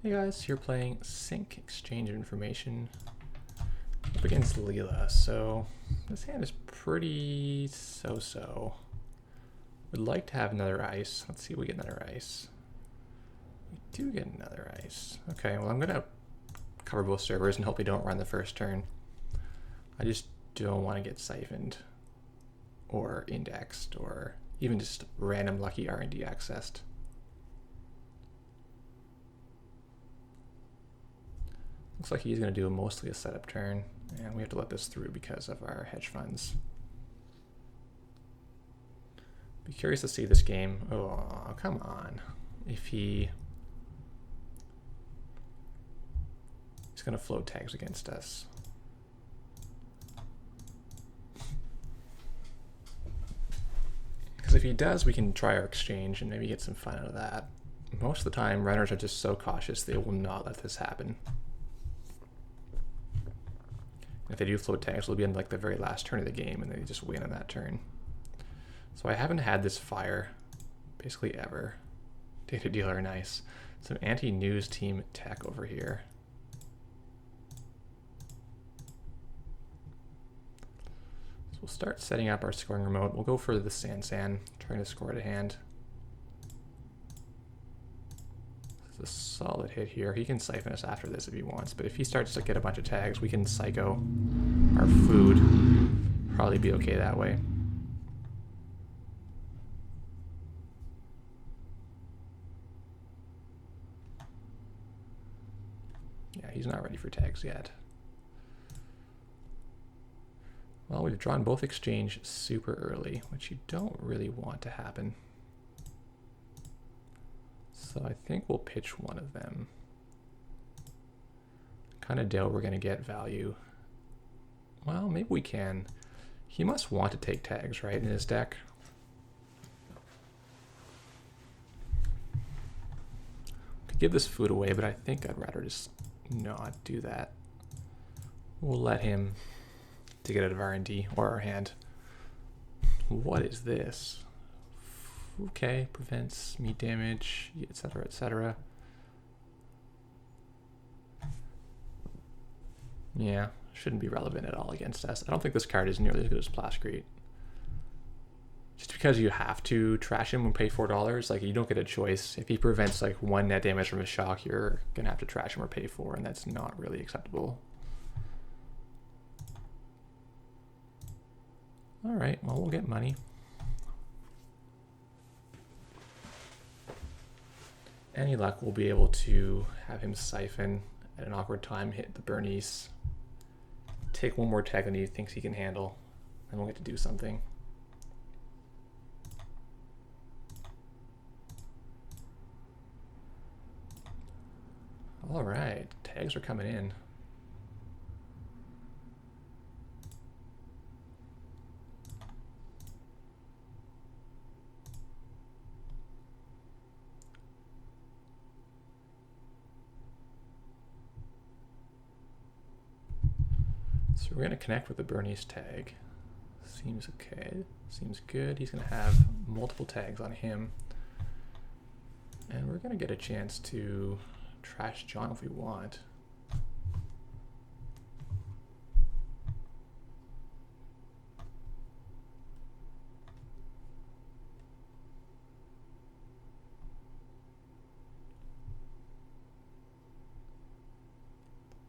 Hey guys, here playing Sync Exchange of Information up against Leela. So this hand is pretty so-so. Would like to have another ice. Let's see if we get another ice. We do get another ice. Okay, well I'm gonna cover both servers and hope we don't run the first turn. I just don't want to get siphoned or indexed or even just random lucky R&D accessed. Looks like he's going to do mostly a setup turn, and we have to let this through because of our hedge funds. Be curious to see this game. Oh, come on. If he's going to float tags against us. Because if he does, we can try our exchange and maybe get some fun out of that. Most of the time, runners are just so cautious they will not let this happen. If they do float tags, it'll be in like the very last turn of the game and they just win on that turn. So I haven't had this fire basically ever. Data dealer, nice. Some anti-news team tech over here. So we'll start setting up our scoring remote. We'll go for the San, trying to score at a hand. A solid hit here. He can siphon us after this if he wants, but if he starts to get a bunch of tags, we can psycho our food. Probably be okay that way. Yeah, he's not ready for tags yet. Well, we've drawn both exchange super early, which you don't really want to happen. So I think we'll pitch one of them. Kind of doubt we're going to get value. Well, maybe we can. He must want to take tags, right, in his deck? Could give this food away, but I think I'd rather just not do that. We'll let him take it out of R&D or our hand. What is this? Okay, prevents meat damage, etc., etc. Yeah, shouldn't be relevant at all against us. I don't think this card is nearly as good as Plascrete. Just because you have to trash him and pay $4, like you don't get a choice. If he prevents like 1 net damage from a shock, you're gonna have to trash him or pay 4, and that's not really acceptable. All right, well, we'll get money. Any luck, we'll be able to have him siphon at an awkward time, hit the Bernice, take one more tag than he thinks he can handle, and we'll get to do something. All right, tags are coming in. So we're going to connect with the Bernice tag. Seems okay. Seems good. He's going to have multiple tags on him. And we're going to get a chance to trash John if we want.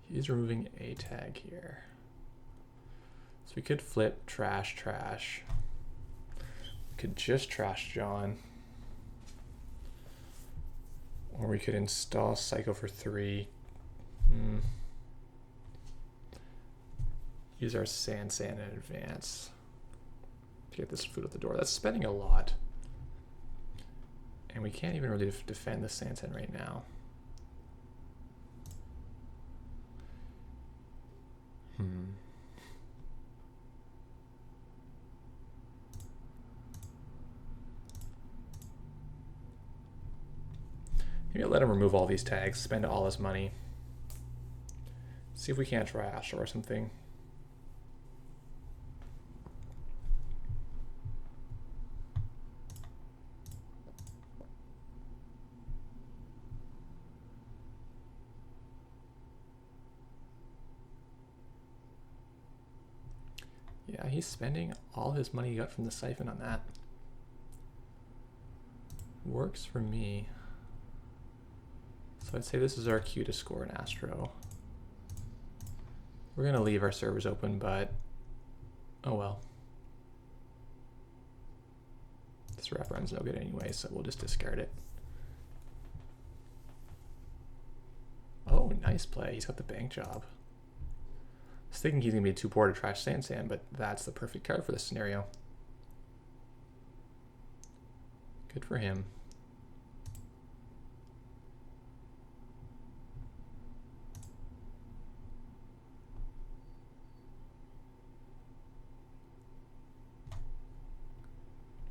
He's removing a tag here. So we could flip trash. We could just trash John. Or we could install Psycho for 3. Use our San in advance to get this food at the door. That's spending a lot. And we can't even really defend the San right now. Maybe I'll let him remove all these tags, spend all his money. See if we can't trash or something. Yeah, he's spending all his money he got from the siphon on that. Works for me. So I'd say this is our cue to score an Astro. We're gonna leave our servers open, but oh well. This wraparound's no good anyway, so we'll just discard it. Oh, nice play. He's got the bank job. I was thinking he's gonna be too poor to trash Sansan, but that's the perfect card for this scenario. Good for him.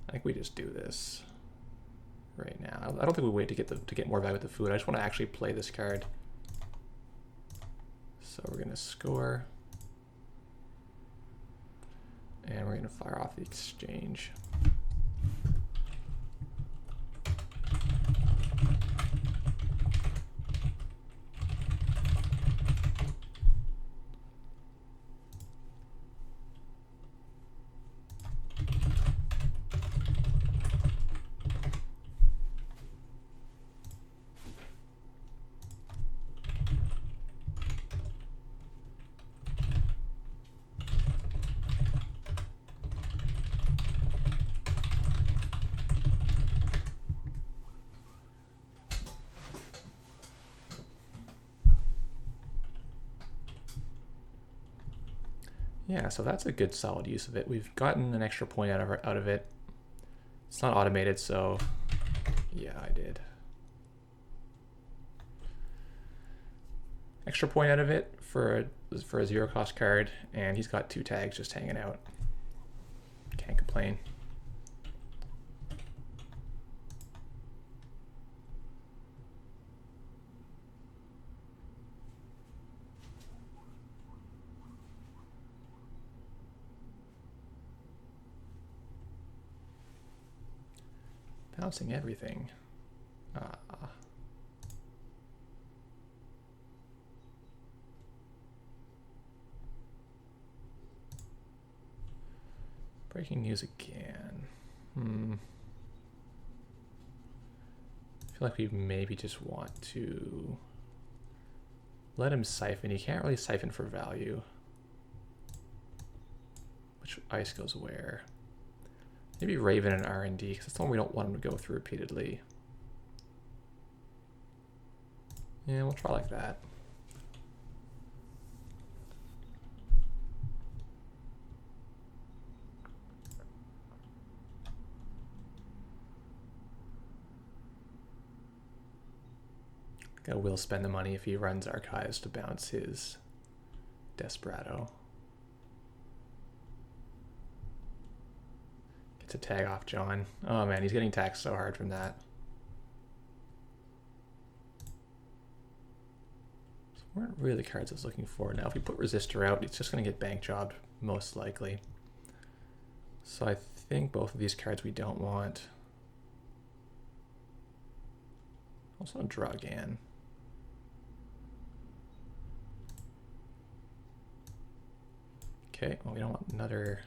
I think we just do this right now. I don't think we wait to get more value with the food. I just want to actually play this card. So we're gonna score, and we're gonna fire off the exchange. Yeah, so that's a good solid use of it. We've gotten an extra point out of it. It's not automated, so yeah, I did. Extra point out of it for a 0 cost card, and he's got 2 tags just hanging out. Can't complain. Bouncing everything. Breaking news again. I feel like we maybe just want to let him siphon. He can't really siphon for value. Which ice goes where? Maybe Raven and R&D, because that's the one we don't want him to go through repeatedly. Yeah, we'll try like that. I will spend the money if he runs Archives to bounce his Desperado. Gets a tag off John. Oh man, he's getting taxed so hard from that. So weren't really the cards I was looking for. Now if we put Resistor out, it's just going to get bank jobbed, most likely. So I think both of these cards we don't want. Also draw again. Okay, well we don't want another.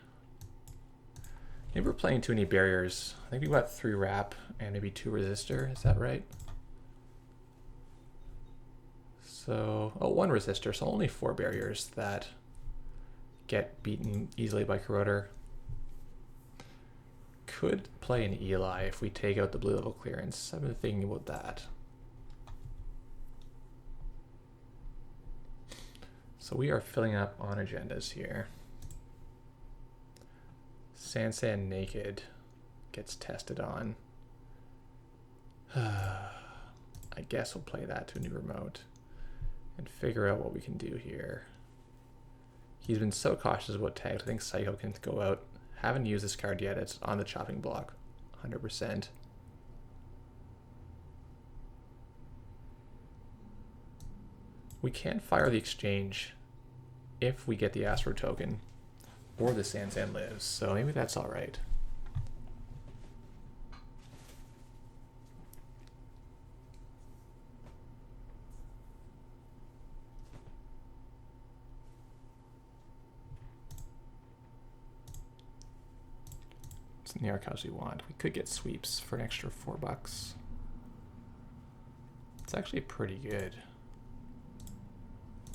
Maybe we're playing too many barriers. I think we've got 3 wrap and maybe 2 resistor, is that right? So, oh, 1 resistor, so only 4 barriers that get beaten easily by Corroder. Could play an Eli if we take out the blue level clearance. I've been thinking about that. So we are filling up on agendas here. Sansan Naked gets tested on. I guess we'll play that to a new remote and figure out what we can do here. He's been so cautious about tags. I think Psycho can go out. Haven't used this card yet. It's on the chopping block, 100%. We can fire the exchange if we get the Astro token or the Sansan lives, so maybe that's all right. It's in the archives we want. We could get sweeps for an extra $4. It's actually pretty good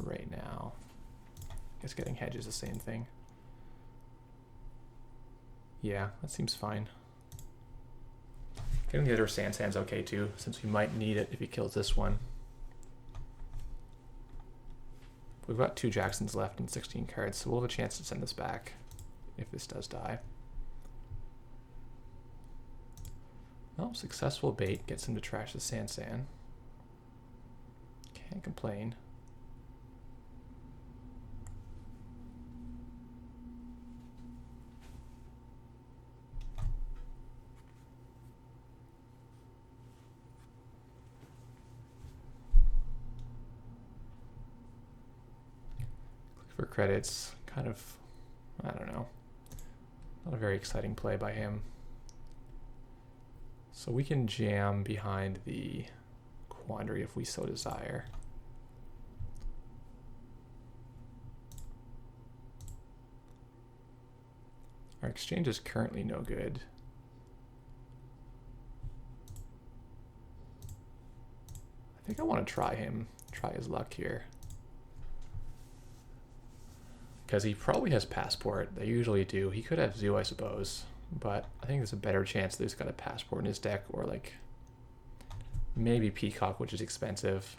right now. I guess getting hedge is the same thing. Yeah, that seems fine. Getting the other Sand's okay too, since we might need it if he kills this one. We've got 2 Jacksons left and 16 cards, so we'll have a chance to send this back if this does die. Well, successful bait gets him to trash the San. Can't complain. For credits, kind of, I don't know, not a very exciting play by him. So we can jam behind the Quandary if we so desire. Our exchange is currently no good. I think I want to try his luck here. Because he probably has Passport. They usually do. He could have Zoo, I suppose. But I think there's a better chance that he's got a Passport in his deck. Or like maybe Peacock, which is expensive.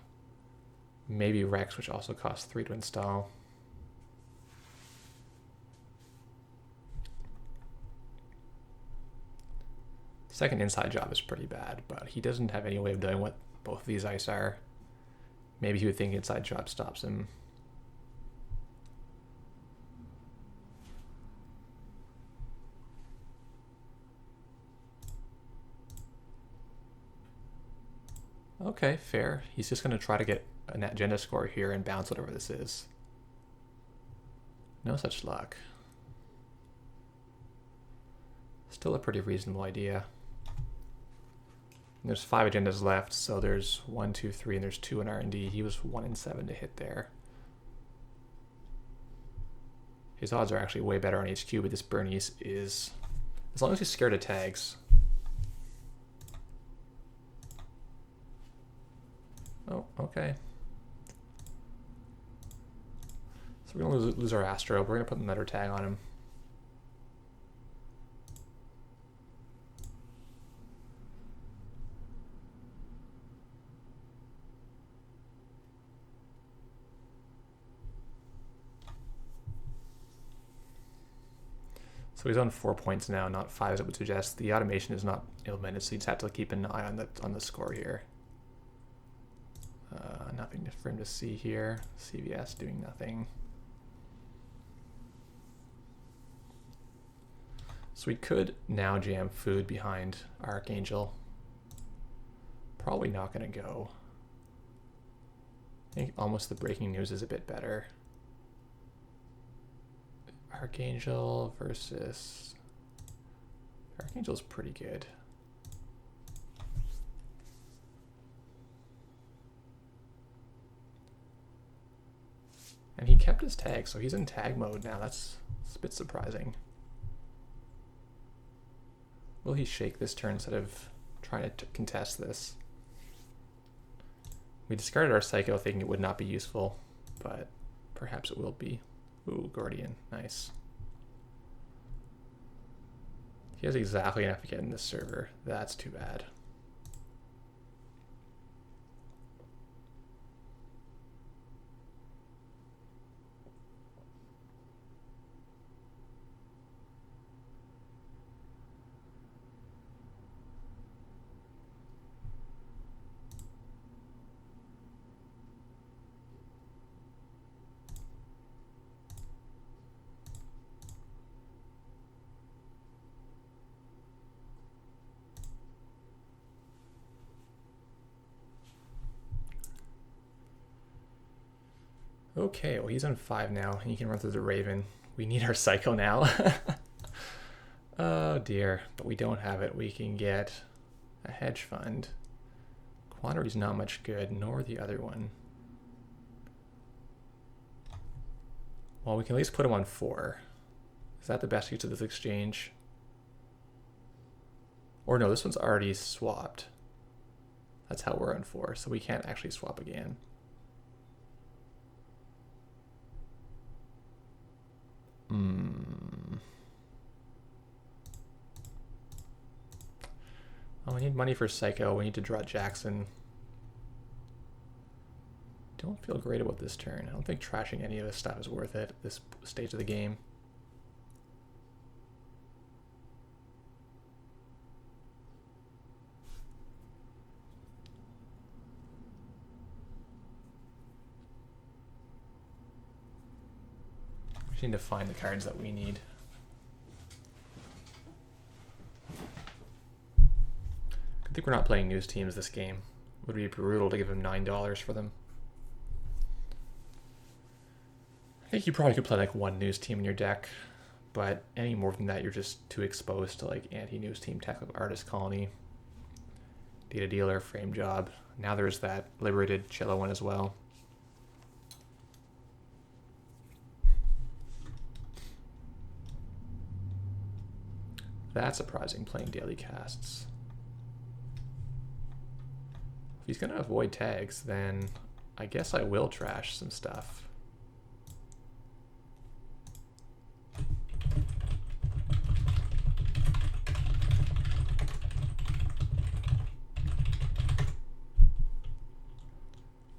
Maybe Rex, which also costs 3 to install. Second inside job is pretty bad, but he doesn't have any way of doing what both of these ice are. Maybe he would think inside job stops him. Okay, fair. He's just going to try to get an agenda score here and bounce whatever this is. No such luck. Still a pretty reasonable idea. And there's 5 agendas left, so there's 1, 2, 3, and there's 2 in R&D. He was 1 in 7 to hit there. His odds are actually way better on HQ, but this Bernice is, as long as he's scared of tags. Oh, okay. So we're going to lose our Astro. We're going to put another tag on him. So he's on 4 points now, not 5 as it would suggest. The automation is not implemented, so you just have to keep an eye on the score here. Nothing for him to see here. CVS doing nothing. So we could now jam food behind Archangel. Probably not going to go. I think almost the breaking news is a bit better. Archangel versus... Archangel's pretty good. And he kept his tag, so he's in tag mode now. That's a bit surprising. Will he shake this turn instead of trying to contest this? We discarded our Psycho thinking it would not be useful, but perhaps it will be. Ooh, Guardian, nice. He has exactly enough to get in this server. That's too bad. Okay, well he's on 5 now, and he can run through the Raven. We need our Psycho now. Oh dear, but we don't have it. We can get a hedge fund. Quandary's not much good, nor the other one. Well, we can at least put him on 4. Is that the best use of this exchange? Or no, this one's already swapped. That's how we're on 4, so we can't actually swap again. Oh, we need money for Psycho. We need to draw Jackson. Don't feel great about this turn. I don't think trashing any of this stuff is worth it at this stage of the game. We just need to find the cards that we need. I think we're not playing news teams this game. It would be brutal to give him $9 for them. I think you probably could play like one news team in your deck, but any more than that, you're just too exposed to like anti-news team tech like Artist Colony, Data Dealer, Frame Job. Now there's that Liberated Cello one as well. That's surprising, playing daily casts. If he's gonna avoid tags, then I guess I will trash some stuff.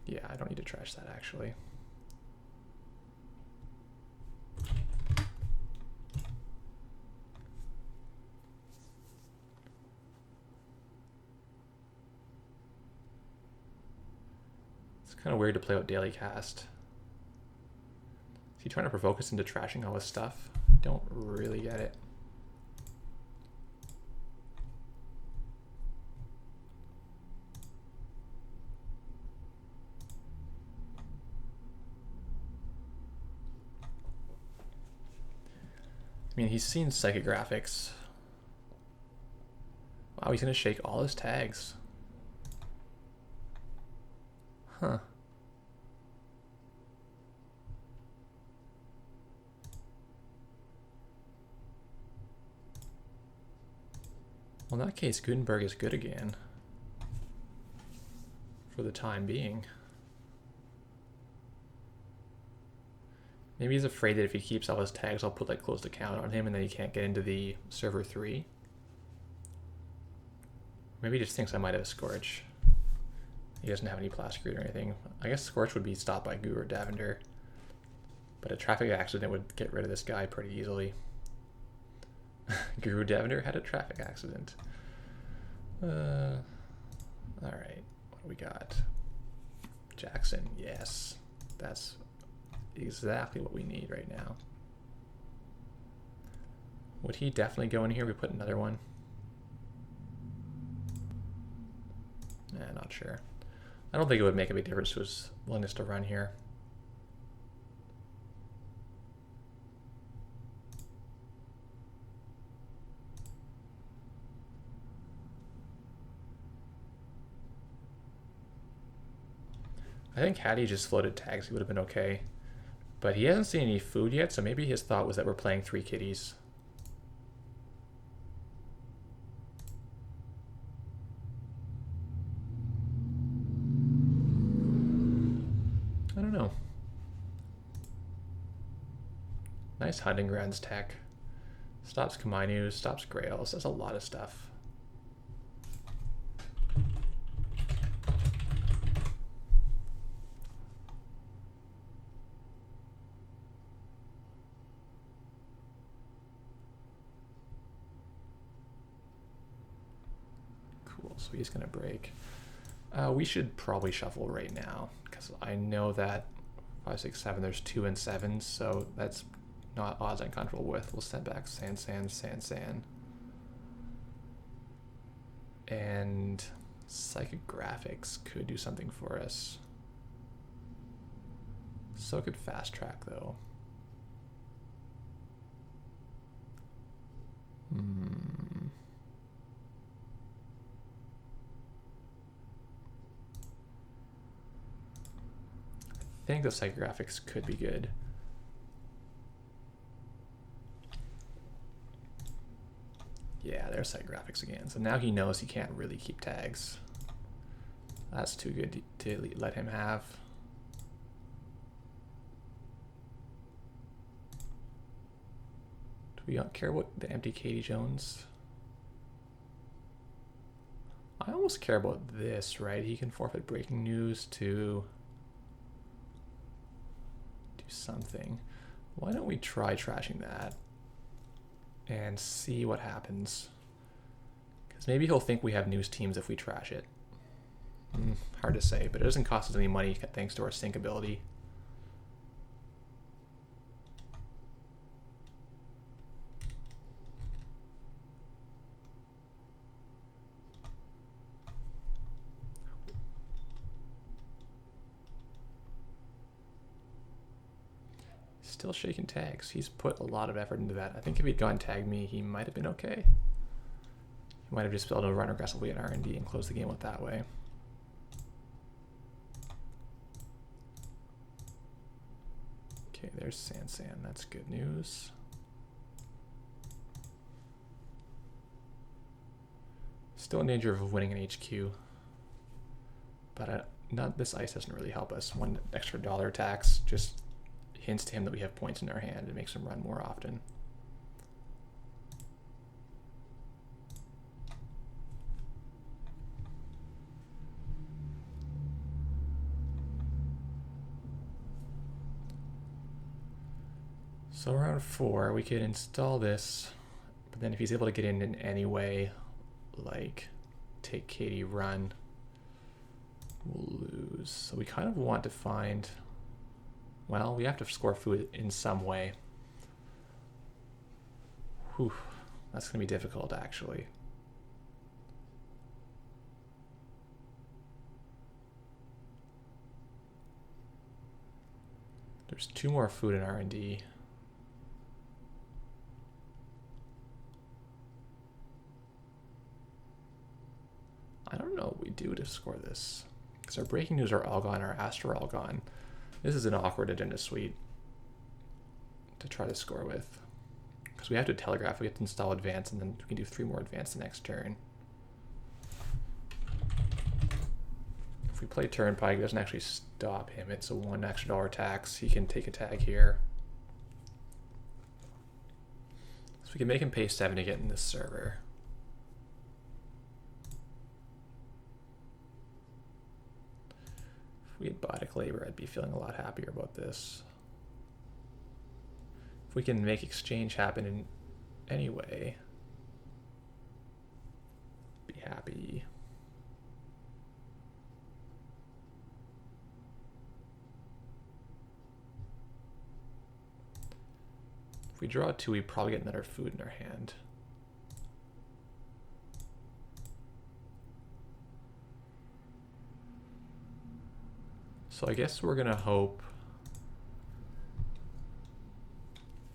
Yeah, I don't need to trash that actually. It's kind of weird to play out daily cast. Is he trying to provoke us into trashing all his stuff? I don't really get it. I mean, he's seen psychographics. Wow, he's gonna shake all his tags. Huh. Well, in that case, Gutenberg is good again. For the time being. Maybe he's afraid that if he keeps all his tags, I'll put like closed account on him and then he can't get into the server 3. Maybe he just thinks I might have a Scorch. He doesn't have any Plastic Root or anything. I guess Scorch would be stopped by Guru or Davender. But a traffic accident would get rid of this guy pretty easily. Guru Davender had a traffic accident. Alright, what do we got? Jackson, yes. That's exactly what we need right now. Would he definitely go in here if we put another one? Not sure. I don't think it would make a big difference to his willingness to run here. I think had he just floated tags, he would have been okay. But he hasn't seen any food yet, so maybe his thought was that we're playing 3 kitties. I don't know. Nice hunting grounds tech. Stops Kamainu, stops Grails. That's a lot of stuff. So he's going to break. We should probably shuffle right now because I know that 5, 6, 7, there's 2 and 7, so that's not odds I'm comfortable with. We'll send back Sand, Sand, Sand, Sand. And Psychographics could do something for us. So could Fast Track though. I think the psychographics could be good. Yeah, there's site graphics again. So now he knows he can't really keep tags. That's too good to let him have. Do we not care about the empty Katie Jones? I almost care about this, right? He can forfeit breaking news to do something. Why don't we try trashing that and see what happens? Because maybe he'll think we have news teams if we trash it. Hard to say, but it doesn't cost us any money thanks to our sync ability. Still shaking tags. He's put a lot of effort into that. I think if he'd gone tag me, he might have been okay. He might have just been able to run aggressively in R&D and close the game out that way. Okay, there's San. That's good news. Still in danger of winning an HQ. But not this ice doesn't really help us. One extra dollar tax just hints to him that we have points in our hand and makes him run more often. So round 4, we could install this, but then if he's able to get in any way, like take Katie run, we'll lose. So we kind of want to find, well, we have to score food in some way. Whew, that's gonna be difficult actually. There's 2 more food in R&D. I don't know what we do to score this. Because our breaking news are all gone, our Astra are all gone. This is an awkward agenda suite to try to score with. Because we have to telegraph, we have to install advance, and then we can do 3 more advance the next turn. If we play Turnpike, it doesn't actually stop him. It's a $1 extra tax. He can take a tag here. So we can make him pay 7 to get in this server. If we had Biotic Labor, I'd be feeling a lot happier about this. If we can make exchange happen in any way, be happy. If we draw 2, we probably get another food in our hand. So I guess we're gonna hope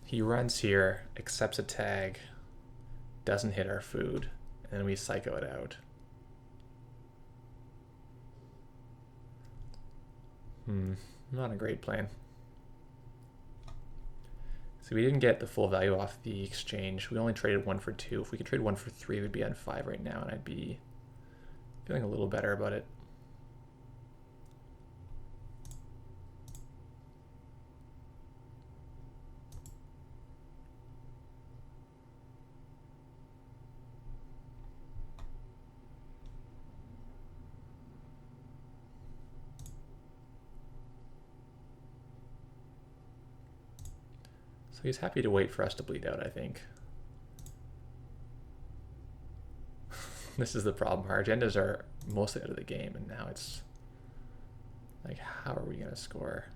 he runs here, accepts a tag, doesn't hit our food, and then we psycho it out. Not a great plan. So we didn't get the full value off the exchange. We only traded 1 for 2. If we could trade 1 for 3, we'd be on 5 right now, and I'd be feeling a little better about it. So he's happy to wait for us to bleed out, I think. This is the problem. Our agendas are mostly out of the game, and now it's like, how are we going to score?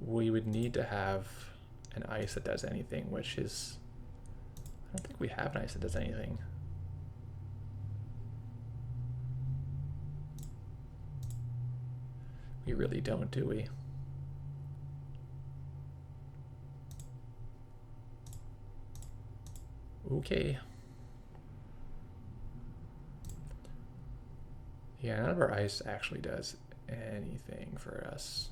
We would need to have an ice that does anything, which is, I don't think we have an ice that does anything. We really don't, do we? Okay. Yeah, none of our ice actually does anything for us.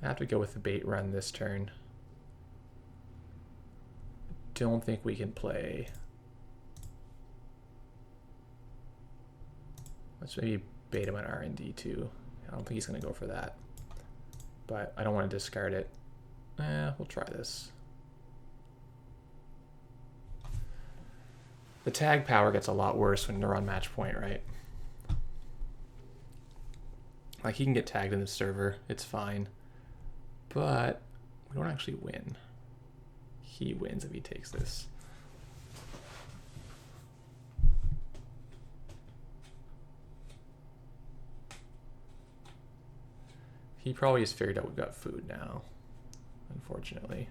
I have to go with the bait run this turn. Don't think we can play. Let's maybe bait him on R&D too. I don't think he's going to go for that. But I don't want to discard it. We'll try this. The tag power gets a lot worse when they're on match point, right? Like, he can get tagged in the server. It's fine. But we don't actually win. He wins if he takes this. He probably has figured out we've got food now, unfortunately.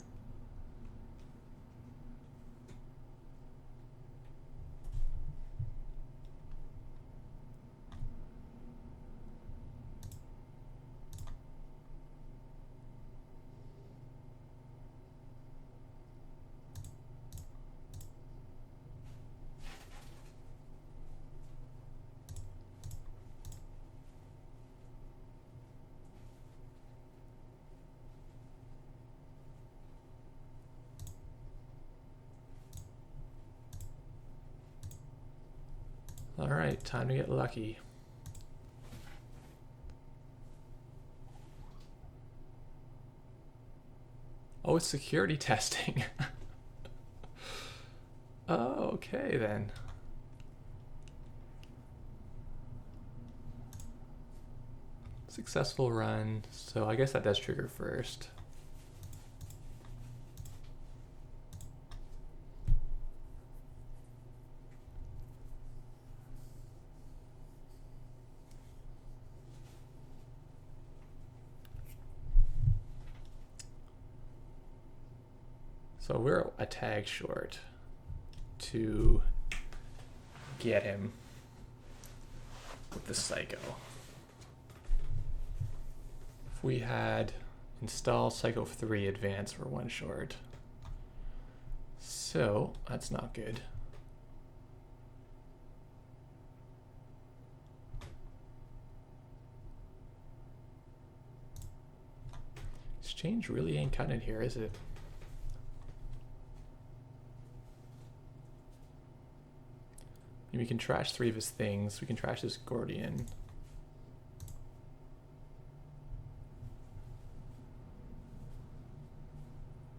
All right, time to get lucky. Oh, it's security testing. Oh, okay then. Successful run, so I guess that does trigger first. So we're a tag short to get him with the Psycho. If we had install Psycho 3 advance, we're one short. So that's not good. Exchange really ain't cutting it here, is it? We can trash 3 of his things. We can trash this Gordian.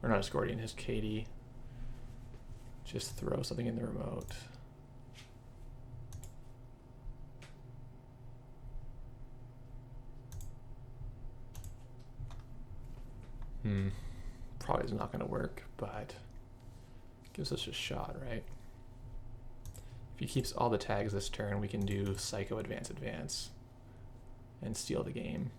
Or not his Gordian, his Katie. Just throw something in the remote. Probably is not going to work, but gives us a shot, right? If he keeps all the tags this turn, we can do Psycho advance advance and steal the game.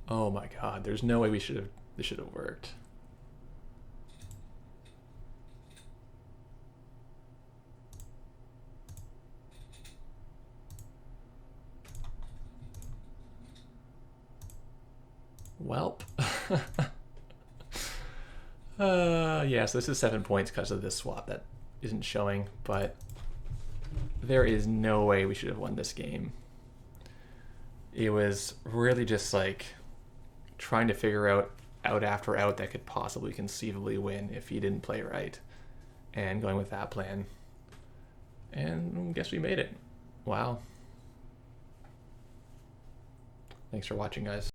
Oh my god, there's no way this should have worked. Welp. Yes, this is 7 points because of this swap that isn't showing, but there is no way we should have won this game. It was really just like trying to figure out after out that could possibly conceivably win if he didn't play right, and going with that plan. And I guess we made it. Wow. Thanks for watching, guys.